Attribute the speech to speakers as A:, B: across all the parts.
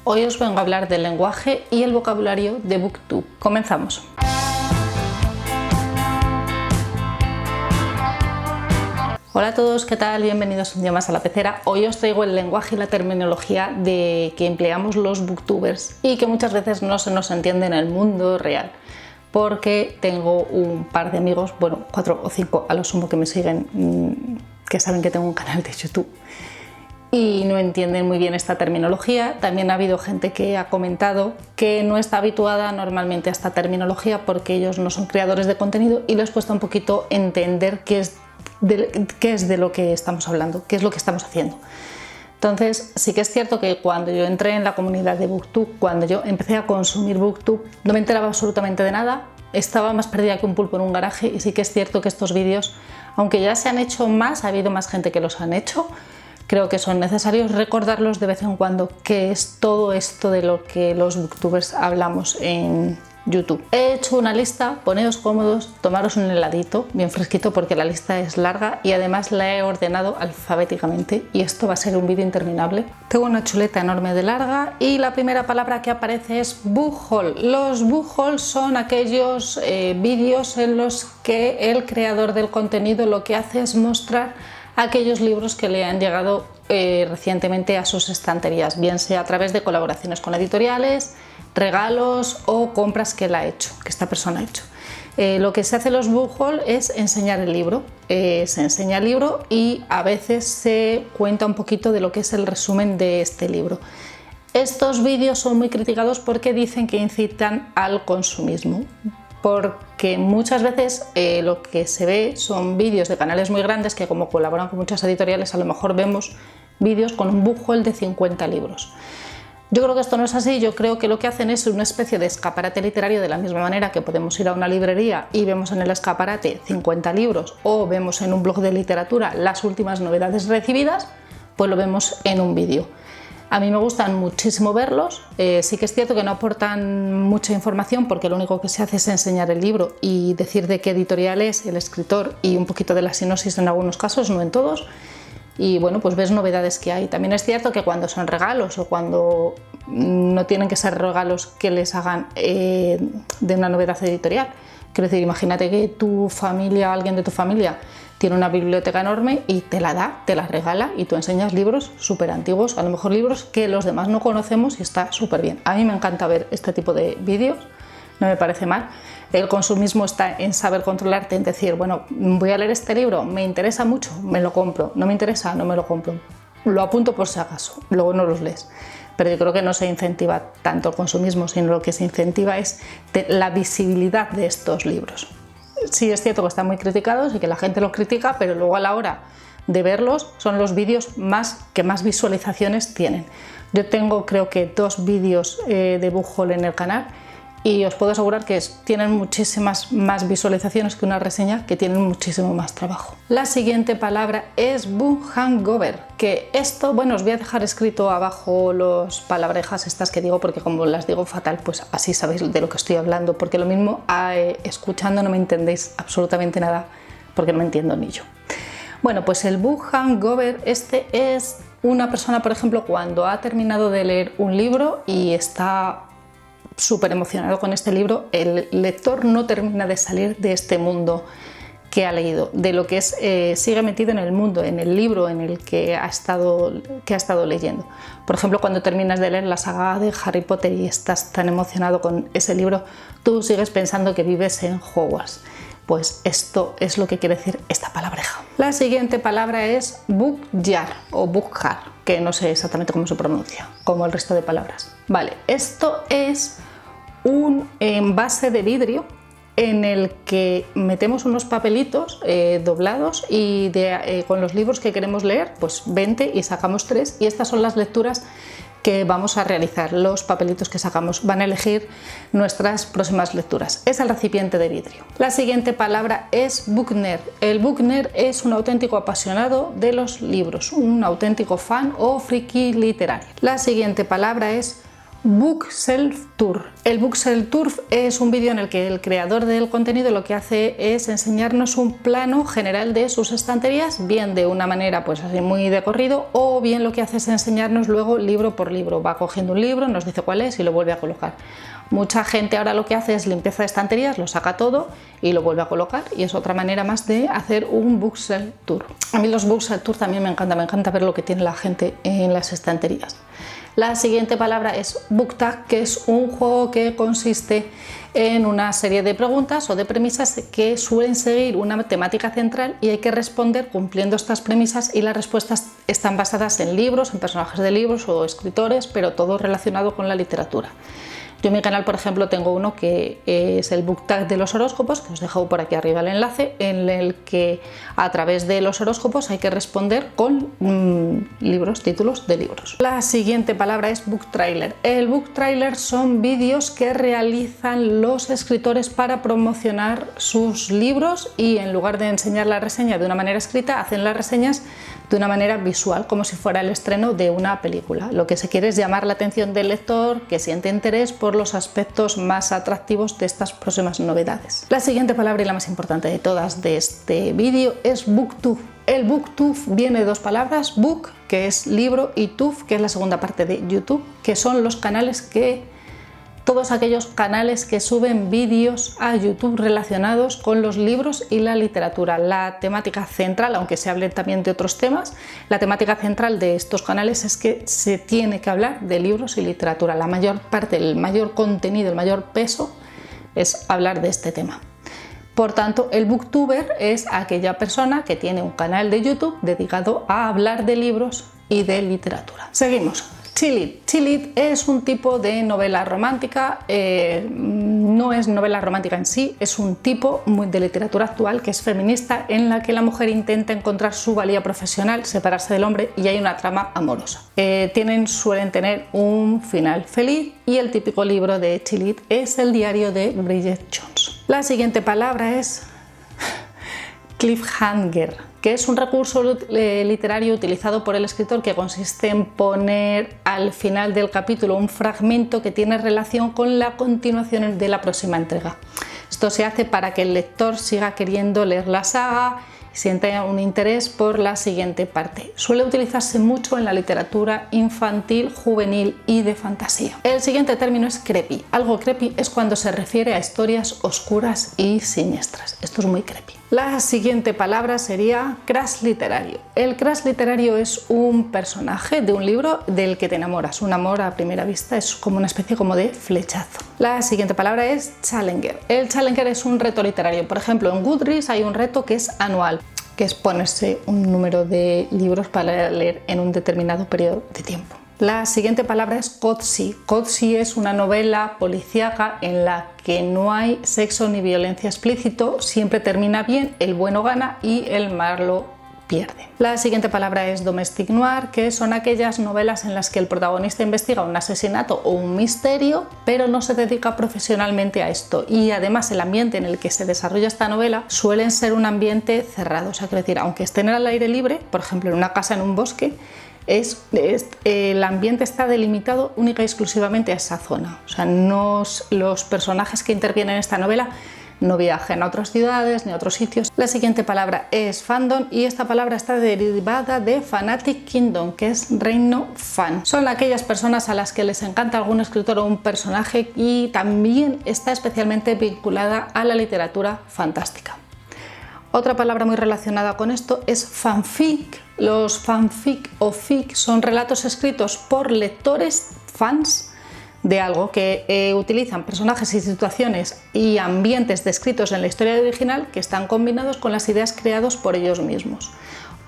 A: Hoy os vengo a hablar del lenguaje y el vocabulario de BookTube. Comenzamos. Hola a todos, ¿qué tal? Bienvenidos un día más a la pecera. Hoy os traigo el lenguaje y la terminología que empleamos los booktubers y que muchas veces no se nos entiende en el mundo real. Porque tengo un par de amigos, bueno, 4 o 5 a lo sumo, que me siguen, que saben que tengo un canal de YouTube y no entienden muy bien esta terminología. También ha habido gente que ha comentado que no está habituada normalmente a esta terminología porque ellos no son creadores de contenido y les cuesta un poquito entender qué es de lo que estamos hablando, qué es lo que estamos haciendo. Entonces sí que es cierto que cuando yo entré en la comunidad de BookTube, cuando yo empecé a consumir BookTube, no me enteraba absolutamente de nada, estaba más perdida que un pulpo en un garaje. Y sí que es cierto que estos vídeos, aunque ya se han hecho más, ha habido más gente que los han hecho, creo que son necesarios recordarlos de vez en cuando, qué es todo esto de lo que los booktubers hablamos en YouTube. He hecho una lista, poneos cómodos, tomaros un heladito bien fresquito porque la lista es larga y además la he ordenado alfabéticamente y esto va a ser un vídeo interminable. Tengo una chuleta enorme de larga y la primera palabra que aparece es book haul. Los book hauls son aquellos vídeos en los que el creador del contenido lo que hace es mostrar aquellos libros que le han llegado recientemente a sus estanterías, bien sea a través de colaboraciones con editoriales, regalos o compras que él ha hecho, que esta persona ha hecho. Lo que se hace en los book haul es enseñar el libro. Se enseña el libro y a veces se cuenta un poquito de lo que es el resumen de este libro. Estos vídeos son muy criticados porque dicen que incitan al consumismo, porque muchas veces lo que se ve son vídeos de canales muy grandes que, como colaboran con muchas editoriales, a lo mejor vemos vídeos con un book haul de 50 libros. Yo creo que esto no es así. Yo creo que lo que hacen es una especie de escaparate literario, de la misma manera que podemos ir a una librería y vemos en el escaparate 50 libros o vemos en un blog de literatura las últimas novedades recibidas, pues lo vemos en un vídeo. A mí me gustan muchísimo verlos. Sí que es cierto que no aportan mucha información porque lo único que se hace es enseñar el libro y decir de qué editorial es el escritor y un poquito de la sinopsis en algunos casos, no en todos. Y bueno, pues ves novedades que hay. También es cierto que cuando son regalos o cuando no tienen que ser regalos que les hagan de una novedad editorial. Quiero decir, imagínate que tu familia, alguien de tu familia, tiene una biblioteca enorme y te la da, te la regala y tú enseñas libros súper antiguos, a lo mejor libros que los demás no conocemos y está súper bien. A mí me encanta ver este tipo de vídeos, no me parece mal. El consumismo está en saber controlarte, en decir, bueno, voy a leer este libro, me interesa mucho, me lo compro, no me interesa, no me lo compro. Lo apunto por si acaso, luego no los lees. Pero yo creo que no se incentiva tanto el consumismo, sino lo que se incentiva es la visibilidad de estos libros. Sí es cierto que están muy criticados y que la gente los critica, pero luego a la hora de verlos son los vídeos que más visualizaciones tienen. Yo tengo, creo que 2 vídeos de book haul en el canal y os puedo asegurar que tienen muchísimas más visualizaciones que una reseña, que tienen muchísimo más trabajo. La siguiente palabra es book hangover, que esto, bueno, os voy a dejar escrito abajo las palabrejas estas que digo, porque como las digo fatal, pues así sabéis de lo que estoy hablando, porque lo mismo escuchando no me entendéis absolutamente nada, porque no me entiendo ni yo. Bueno, pues el book hangover este es una persona, por ejemplo, cuando ha terminado de leer un libro y está súper emocionado con este libro, el lector no termina de salir de este mundo que ha leído, de lo que es, sigue metido en el mundo, en el libro en el que ha estado leyendo. Por ejemplo, cuando terminas de leer la saga de Harry Potter y estás tan emocionado con ese libro, tú sigues pensando que vives en Hogwarts. Pues esto es lo que quiere decir esta palabreja. La siguiente palabra es book jar o book jar, que no sé exactamente cómo se pronuncia, como el resto de palabras. Vale, esto es un envase de vidrio en el que metemos unos papelitos doblados y con los libros que queremos leer, pues 20 y sacamos 3 y estas son las lecturas que vamos a realizar. Los papelitos que sacamos van a elegir nuestras próximas lecturas. Es el recipiente de vidrio. La siguiente palabra es book nerd. El book nerd es un auténtico apasionado de los libros, un auténtico fan o friki literario. La siguiente palabra es Bookshelf Tour. El Bookshelf Tour es un vídeo en el que el creador del contenido lo que hace es enseñarnos un plano general de sus estanterías, bien de una manera pues así muy de corrido, o bien lo que hace es enseñarnos luego libro por libro. Va cogiendo un libro, nos dice cuál es y lo vuelve a colocar. Mucha gente ahora lo que hace es limpieza de estanterías, lo saca todo y lo vuelve a colocar, y es otra manera más de hacer un Bookshelf Tour. A mí los Bookshelf Tour también me encanta ver lo que tiene la gente en las estanterías. La siguiente palabra es Book Tag, que es un juego que consiste en una serie de preguntas o de premisas que suelen seguir una temática central y hay que responder cumpliendo estas premisas, y las respuestas están basadas en libros, en personajes de libros o escritores, pero todo relacionado con la literatura. Yo en mi canal, por ejemplo, tengo uno que es el Book Tag de los horóscopos, que os dejo por aquí arriba el enlace, en el que a través de los horóscopos hay que responder con libros, títulos de libros. La siguiente palabra es Book Trailer. El Book Trailer son vídeos que realizan los escritores para promocionar sus libros, y en lugar de enseñar la reseña de una manera escrita, hacen las reseñas de una manera visual, como si fuera el estreno de una película. Lo que se quiere es llamar la atención del lector, que siente interés por los aspectos más atractivos de estas próximas novedades. La siguiente palabra, y la más importante de todas de este vídeo, es BookTube. El BookTube viene de dos palabras: book, que es libro, y tube, que es la segunda parte de YouTube, que son los canales todos aquellos canales que suben vídeos a YouTube relacionados con los libros y la literatura. La temática central, aunque se hable también de otros temas, la temática central de estos canales es que se tiene que hablar de libros y literatura. La mayor parte, el mayor contenido, el mayor peso es hablar de este tema. Por tanto, el booktuber es aquella persona que tiene un canal de YouTube dedicado a hablar de libros y de literatura. Seguimos. Chill-lit. Chill-lit es un tipo de novela romántica, no es novela romántica en sí, es un tipo de literatura actual que es feminista, en la que la mujer intenta encontrar su valía profesional, separarse del hombre, y hay una trama amorosa. Suelen tener un final feliz, y el típico libro de Chill-lit es el diario de Bridget Jones. La siguiente palabra es cliffhanger, que es un recurso literario utilizado por el escritor que consiste en poner al final del capítulo un fragmento que tiene relación con la continuación de la próxima entrega. Esto se hace para que el lector siga queriendo leer la saga y sienta un interés por la siguiente parte. Suele utilizarse mucho en la literatura infantil, juvenil y de fantasía. El siguiente término es creepy. Algo creepy es cuando se refiere a historias oscuras y siniestras. Esto es muy creepy. La siguiente palabra sería crush literario. El crush literario es un personaje de un libro del que te enamoras. Un amor a primera vista, es como una especie de flechazo. La siguiente palabra es challenger. El challenger es un reto literario. Por ejemplo, en Goodreads hay un reto que es anual, que es ponerse un número de libros para leer en un determinado periodo de tiempo. La siguiente palabra es cozy. Cozy es una novela policíaca en la que no hay sexo ni violencia explícito, siempre termina bien, el bueno gana y el malo pierde. La siguiente palabra es domestic noir, que son aquellas novelas en las que el protagonista investiga un asesinato o un misterio, pero no se dedica profesionalmente a esto, y además el ambiente en el que se desarrolla esta novela suele ser un ambiente cerrado, o sea, quiero decir, aunque estén al aire libre, por ejemplo en una casa en un bosque, el ambiente está delimitado única y exclusivamente a esa zona. O sea, los personajes que intervienen en esta novela no viajan a otras ciudades ni a otros sitios. La siguiente palabra es fandom, y esta palabra está derivada de Fanatic Kingdom, que es reino fan. Son aquellas personas a las que les encanta algún escritor o un personaje, y también está especialmente vinculada a la literatura fantástica. Otra palabra muy relacionada con esto es fanfic. Los fanfic o fic son relatos escritos por lectores fans de algo, que utilizan personajes y situaciones y ambientes descritos en la historia original que están combinados con las ideas creadas por ellos mismos,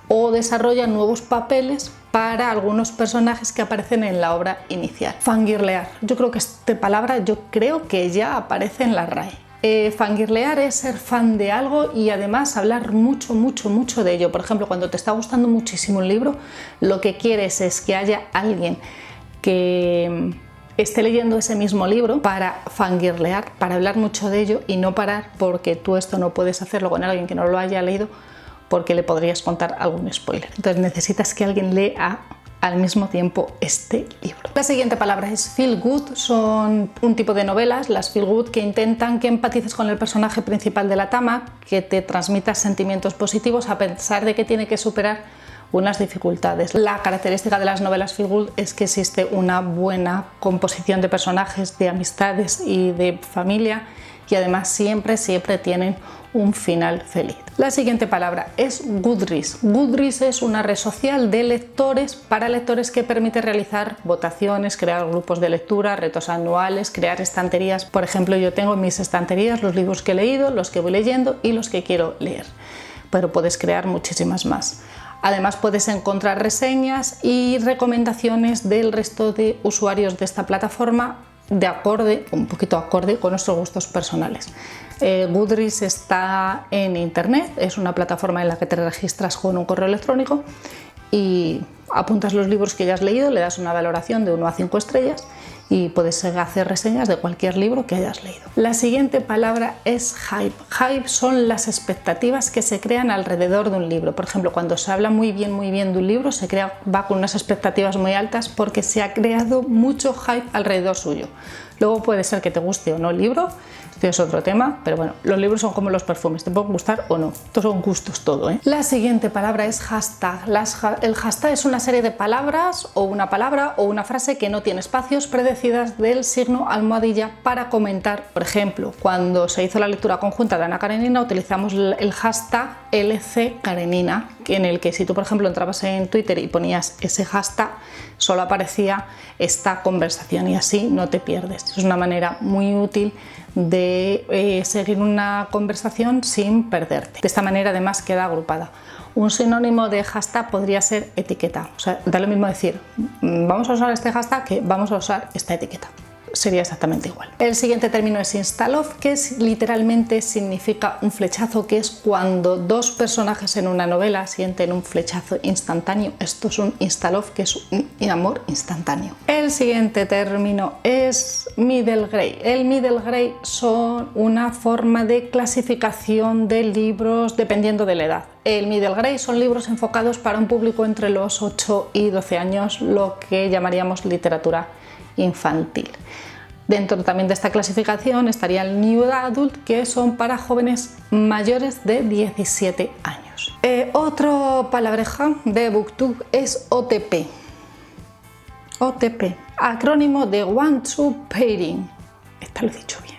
A: o desarrollan nuevos papeles para algunos personajes que aparecen en la obra inicial. Fangirlear. Yo creo que esta palabra ya aparece en la RAE. Fangirlear es ser fan de algo y además hablar mucho de ello. Por ejemplo, cuando te está gustando muchísimo un libro, lo que quieres es que haya alguien que esté leyendo ese mismo libro para fangirlear, para hablar mucho de ello y no parar, porque tú esto no puedes hacerlo con alguien que no lo haya leído porque le podrías contar algún spoiler. Entonces necesitas que alguien lea al mismo tiempo este libro. La siguiente palabra es feel good. Son un tipo de novelas, las feel good, que intentan que empatices con el personaje principal de la trama, que te transmita sentimientos positivos a pesar de que tiene que superar unas dificultades. La característica de las novelas feel good es que existe una buena composición de personajes, de amistades y de familia, y además siempre tienen un final feliz. La siguiente palabra es Goodreads. Goodreads es una red social de lectores para lectores que permite realizar votaciones, crear grupos de lectura, retos anuales, crear estanterías. Por ejemplo, yo tengo en mis estanterías los libros que he leído, los que voy leyendo y los que quiero leer, pero puedes crear muchísimas más. Además puedes encontrar reseñas y recomendaciones del resto de usuarios de esta plataforma un poquito acorde con nuestros gustos personales. Goodreads está en internet, es una plataforma en la que te registras con un correo electrónico y apuntas los libros que ya has leído, le das una valoración de 1 a 5 estrellas y puedes hacer reseñas de cualquier libro que hayas leído. La siguiente palabra es hype. Hype son las expectativas que se crean alrededor de un libro. Por ejemplo, cuando se habla muy bien de un libro, va con unas expectativas muy altas porque se ha creado mucho hype alrededor suyo. Luego puede ser que te guste o no el libro, esto es otro tema, pero bueno, los libros son como los perfumes, te pueden gustar o no, estos son gustos todo, ¿eh? La siguiente palabra es hashtag. El hashtag es una serie de palabras o una palabra o una frase que no tiene espacios predecidas del signo almohadilla para comentar. Por ejemplo, cuando se hizo la lectura conjunta de Ana Karenina utilizamos el hashtag LCKarenina, en el que si tú por ejemplo entrabas en Twitter y ponías ese hashtag, solo aparecía esta conversación y así no te pierdes. Es una manera muy útil de seguir una conversación sin perderte. De esta manera además queda agrupada. Un sinónimo de hashtag podría ser etiqueta. O sea, da lo mismo decir vamos a usar este hashtag que vamos a usar esta etiqueta. Sería exactamente igual. El siguiente término es insta-love, que literalmente significa un flechazo, que es cuando dos personajes en una novela sienten un flechazo instantáneo. Esto es un insta-love, que es un amor instantáneo. El siguiente término es middle grade. El middle grade son una forma de clasificación de libros dependiendo de la edad. El middle grade son libros enfocados para un público entre los 8 y 12 años, lo que llamaríamos literatura infantil. Dentro también de esta clasificación estaría el New Adult, que son para jóvenes mayores de 17 años. Otro palabreja de Booktube es OTP. OTP, acrónimo de One to Pairing. Esta lo he dicho bien.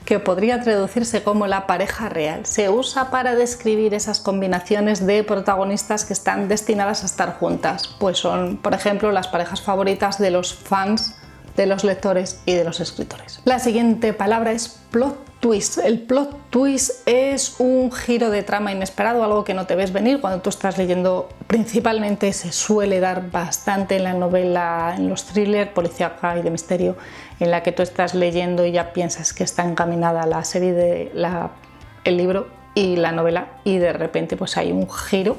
A: Que podría traducirse como la pareja real. Se usa para describir esas combinaciones de protagonistas que están destinadas a estar juntas. Pues son, por ejemplo, las parejas favoritas de los fans, de los lectores y de los escritores. La siguiente palabra es plot twist. El plot twist es un giro de trama inesperado, algo que no te ves venir cuando tú estás leyendo. Principalmente se suele dar bastante en la novela, en los thrillers, policíaca y de misterio, en la que tú estás leyendo y ya piensas que está encaminada la serie el libro y la novela, y de repente pues hay un giro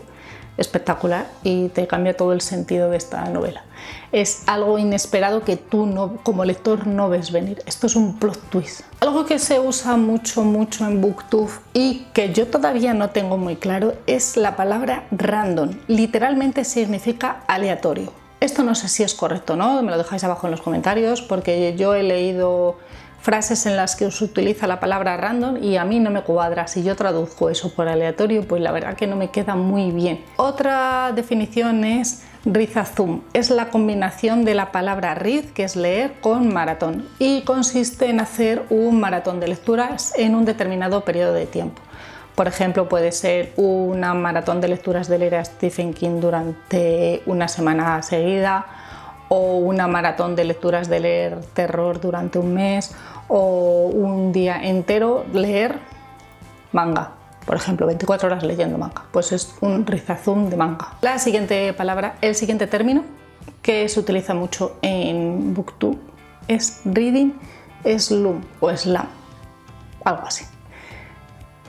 A: espectacular y te cambia todo el sentido de esta novela. Es algo inesperado que tú como lector no ves venir. Esto es un plot twist. Algo que se usa mucho en Booktube y que yo todavía no tengo muy claro es la palabra random. Literalmente significa aleatorio. Esto no sé si es correcto o no, me lo dejáis abajo en los comentarios, porque yo he leído frases en las que se utiliza la palabra random y a mí no me cuadra. Si yo traduzco eso por aleatorio, pues la verdad que no me queda muy bien. Otra definición es readathon. Es la combinación de la palabra read, que es leer, con maratón, y consiste en hacer un maratón de lecturas en un determinado periodo de tiempo. Por ejemplo, puede ser una maratón de lecturas de leer a Stephen King durante una semana seguida, o una maratón de lecturas de leer terror durante un mes, o un día entero leer manga. Por ejemplo, 24 horas leyendo manga. Pues es un readathon de manga. La siguiente palabra, el siguiente término que se utiliza mucho en Booktube es reading slump o slam, algo así.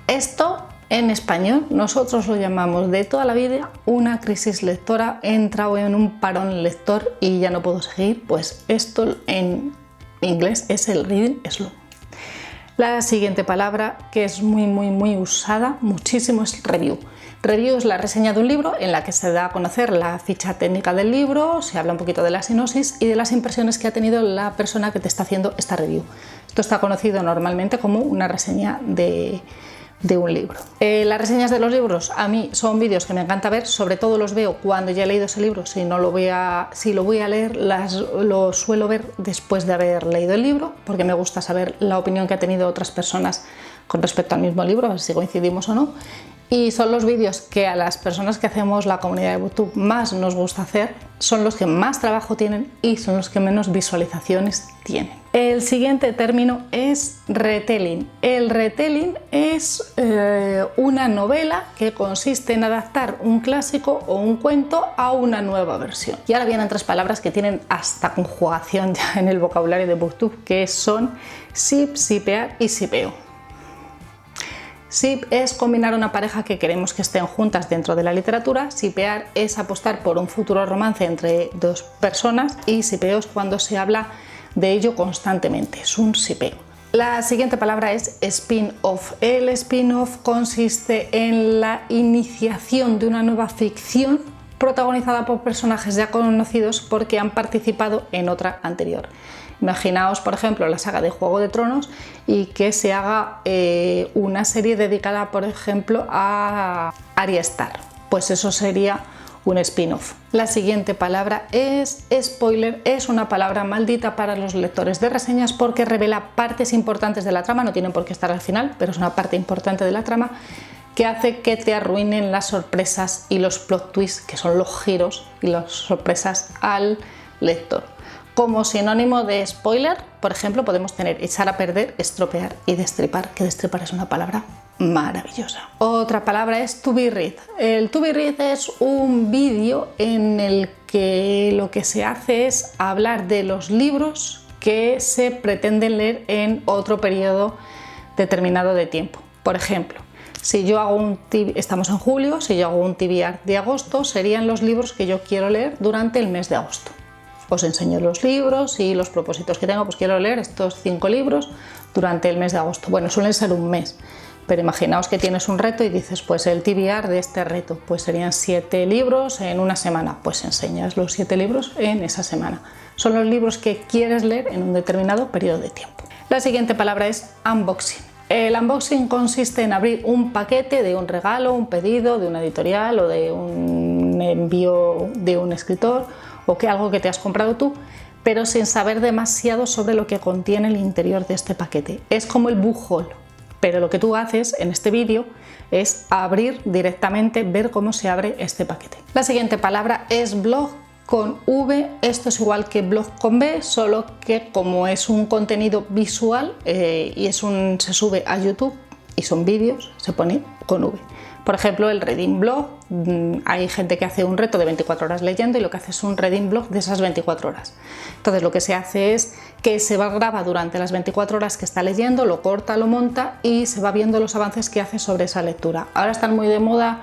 A: Esto en español nosotros lo llamamos de toda la vida una crisis lectora. He entrado en un parón lector y ya no puedo seguir, pues esto en inglés es el reading slump. La siguiente palabra, que es muy usada muchísimo, es review. Review es la reseña de un libro en la que se da a conocer la ficha técnica del libro, se habla un poquito de la sinopsis y de las impresiones que ha tenido la persona que te está haciendo esta review. Esto está conocido normalmente como una reseña de un libro. Las reseñas de los libros a mí son vídeos que me encanta ver, sobre todo los veo cuando ya he leído ese libro. Si lo voy a leer, lo suelo ver después de haber leído el libro, porque me gusta saber la opinión que han tenido otras personas con respecto al mismo libro, a ver si coincidimos o no. Y son los vídeos que a las personas que hacemos la comunidad de YouTube más nos gusta hacer, son los que más trabajo tienen y son los que menos visualizaciones tienen. El siguiente término es retelling. El retelling es una novela que consiste en adaptar un clásico o un cuento a una nueva versión. Y ahora vienen tres palabras que tienen hasta conjugación ya en el vocabulario de BookTube, que son ship, shipear y shipeo. Ship es combinar una pareja que queremos que estén juntas dentro de la literatura, shipear es apostar por un futuro romance entre dos personas y shipeo es cuando se habla de ello constantemente, es un shipeo. La siguiente palabra es spin-off. El spin-off consiste en la iniciación de una nueva ficción protagonizada por personajes ya conocidos porque han participado en otra anterior. Imaginaos, por ejemplo, la saga de Juego de Tronos y que se haga una serie dedicada, por ejemplo, a Arya Stark. Pues eso sería un spin-off. La siguiente palabra es spoiler. Es una palabra maldita para los lectores de reseñas porque revela partes importantes de la trama, no tienen por qué estar al final, pero es una parte importante de la trama que hace que te arruinen las sorpresas y los plot twists, que son los giros y las sorpresas al lector. Como sinónimo de spoiler, por ejemplo, podemos tener echar a perder, estropear y destripar, que destripar es una palabra maravillosa. Otra palabra es to be read. El to be read es un vídeo en el que lo que se hace es hablar de los libros que se pretenden leer en otro periodo determinado de tiempo. Por ejemplo, si yo hago estamos en julio, si yo hago un TBR de agosto, serían los libros que yo quiero leer durante el mes de agosto. Os enseño los libros y los propósitos que tengo, pues quiero leer estos 5 libros durante el mes de agosto. Bueno, suelen ser un mes, pero imaginaos que tienes un reto y dices, pues el TBR de este reto, pues serían 7 libros en una semana, pues enseñas los 7 libros en esa semana. Son los libros que quieres leer en un determinado periodo de tiempo. La siguiente palabra es unboxing. El unboxing consiste en abrir un paquete de un regalo, un pedido de una editorial o de un envío de un escritor o que algo que te has comprado tú, pero sin saber demasiado sobre lo que contiene el interior de este paquete. Es como el book haul, pero lo que tú haces en este vídeo es abrir directamente, ver cómo se abre este paquete. La siguiente palabra es blog con V. Esto es igual que blog con B, solo que como es un contenido visual y se sube a YouTube y son vídeos, se pone con V. Por ejemplo, el Reading Blog, hay gente que hace un reto de 24 horas leyendo y lo que hace es un Reading Blog de esas 24 horas. Entonces lo que se hace es que se graba durante las 24 horas que está leyendo, lo corta, lo monta y se va viendo los avances que hace sobre esa lectura. Ahora están muy de moda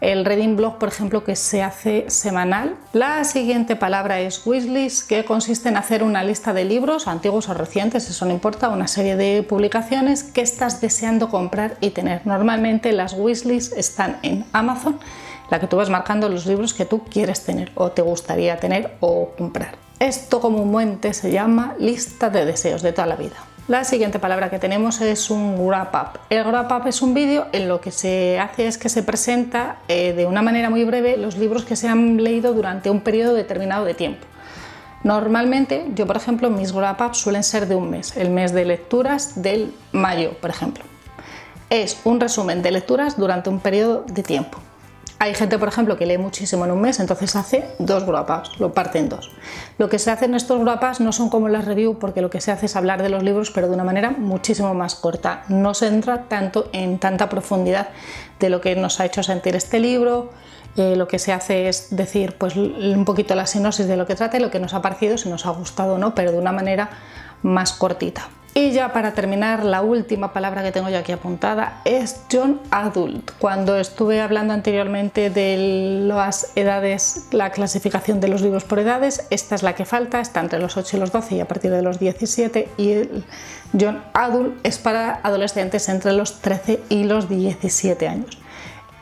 A: el Reading Blog, por ejemplo, que se hace semanal. La siguiente palabra es wishlist, que consiste en hacer una lista de libros, antiguos o recientes, eso no importa, una serie de publicaciones que estás deseando comprar y tener. Normalmente las wishlists están en Amazon, la que tú vas marcando los libros que tú quieres tener o te gustaría tener o comprar. Esto comúnmente se llama lista de deseos de toda la vida. La siguiente palabra que tenemos es un wrap up. El wrap up es un vídeo en lo que se hace es que se presenta de una manera muy breve los libros que se han leído durante un periodo determinado de tiempo. Normalmente, yo por ejemplo, mis wrap ups suelen ser de un mes, el mes de lecturas del mayo, por ejemplo. Es un resumen de lecturas durante un periodo de tiempo. Hay gente, por ejemplo, que lee muchísimo en un mes, entonces hace 2 wrap-ups, lo parte en 2. Lo que se hace en estos wrap-ups no son como las reviews, porque lo que se hace es hablar de los libros, pero de una manera muchísimo más corta. No se entra tanto en tanta profundidad de lo que nos ha hecho sentir este libro. Lo que se hace es decir pues, un poquito la sinopsis de lo que trata y lo que nos ha parecido, si nos ha gustado o no, pero de una manera más cortita. Y ya para terminar, la última palabra que tengo yo aquí apuntada es Young Adult. Cuando estuve hablando anteriormente de las edades, la clasificación de los libros por edades, esta es la que falta, está entre los 8 y los 12 y a partir de los 17, y el Young Adult es para adolescentes entre los 13 y los 17 años.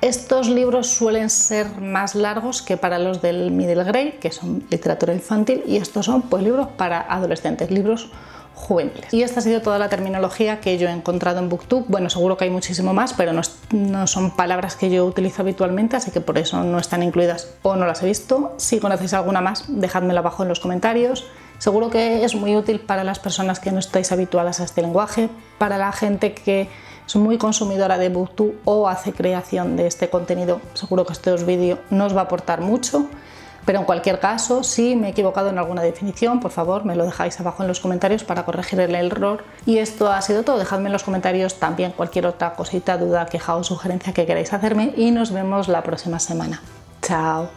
A: Estos libros suelen ser más largos que para los del middle grade, que son literatura infantil, y estos son pues libros para adolescentes, libros juveniles. Y esta ha sido toda la terminología que yo he encontrado en Booktube. Bueno, seguro que hay muchísimo más, pero no son palabras que yo utilizo habitualmente, así que por eso no están incluidas o no las he visto. Si conocéis alguna más, dejádmela abajo en los comentarios. Seguro que es muy útil para las personas que no estáis habituadas a este lenguaje, para la gente que es muy consumidora de Booktube o hace creación de este contenido. Seguro que este vídeo nos va a aportar mucho. Pero en cualquier caso, si me he equivocado en alguna definición, por favor me lo dejáis abajo en los comentarios para corregir el error. Y esto ha sido todo. Dejadme en los comentarios también cualquier otra cosita, duda, queja o sugerencia que queráis hacerme y nos vemos la próxima semana. ¡Chao!